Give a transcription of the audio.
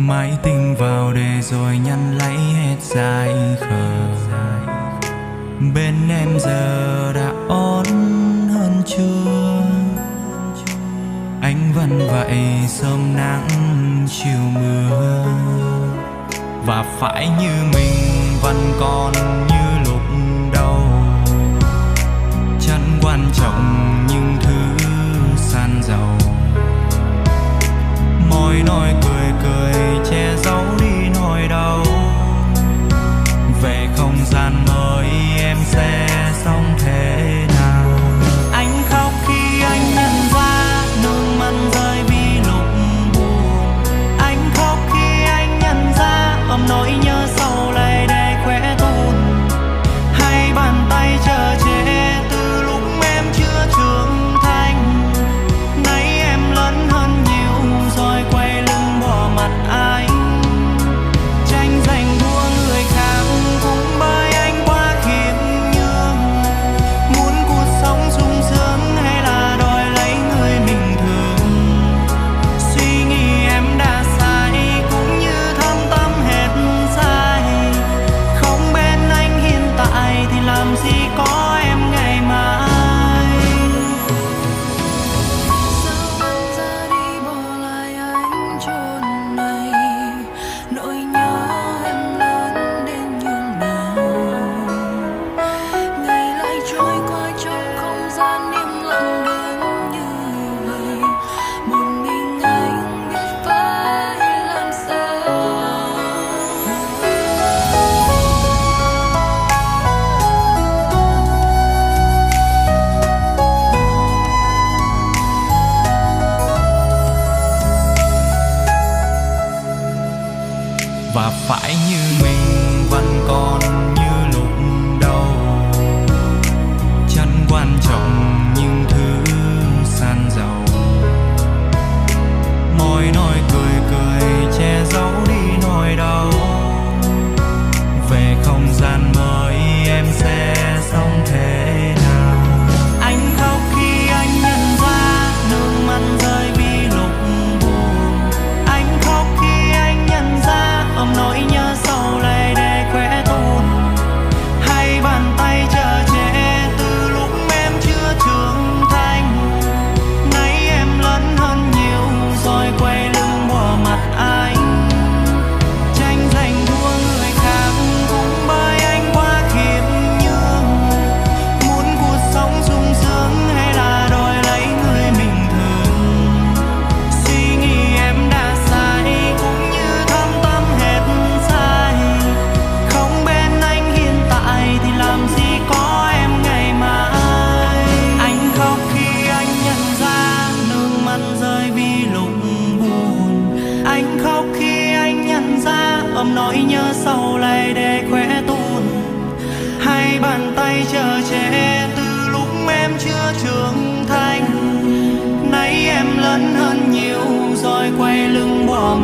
Mãi tình vào để rồi nhăn lấy hết dài khờ. Bên em giờ đã ổn hơn chưa? Anh vẫn vậy, sớm nắng chiều mưa. Và phải như mình vẫn còn như lúc đầu. Chẳng quan trọng những thứ san giàu. Môi nói cười cười che giấu đi nỗi đau. Về không gian mới em sẽ sống thế nào? Anh khóc khi anh nhận ra nước mắt rơi vì lúc buồn. Anh khóc khi anh nhận ra ôm nỗi nhớ sâu lại để khỏe tồn. Hai bàn tay chờ che từ lúc em chưa trưởng thành. Nay em lớn hơn nhiều rồi quay lưng bỏ mặt anh. Tranh giành đua người khác cũng bởi anh quá khiêm nhường. Muốn cuộc sống sung sướng hay là đòi lấy người bình thường. Suy nghĩ em đã sai cũng như thâm tâm hết sai. Không bên anh hiện tại thì làm gì có em ngày mai. Sao anh ra đi bỏ lại anh chốn này. Nỗi nhớ em lớn đến nhường nào. Ngày lại trôi qua trong không gian im lặng đến như vậy. Một mình anh biết phải làm sao. Và phải như mình vẫn còn như lúc đầu. Chẳng quan trọng những thứ san giàu. Môi nói cười cười che giấu đi nỗi đau. Về không gian mới em sẽ sống thế nào? Anh khóc khi anh nhận ra nước mắt rơi vì lúc buồn. Anh khóc khi anh nhận ra ôm nỗi nhớ sâu lại để khỏe tồn. Hai bàn tay chờ che từ lúc em chưa trưởng thành. Nay em lớn hơn nhiều rồi quay lưng bỏ mặt anh. Tranh giành đua người khác cũng bởi anh quá khiêm nhường. Muốn cuộc sống sung sướng hay là đòi lấy người bình thường. Suy nghĩ em đã sai cũng như thâm tâm hết sai. Không bên anh hiện tại thì làm gì có em ngày mai. Anh khóc khi anh nhận ra nước mắt rơi vì lúc buồn. Anh khóc khi anh nhận ra ôm nỗi nhớ sâu lại để khỏe tồn. Hai bàn tay chờ che từ lúc em chưa trưởng thành. Nay em lớn hơn nhiều rồi quay lưng bỏ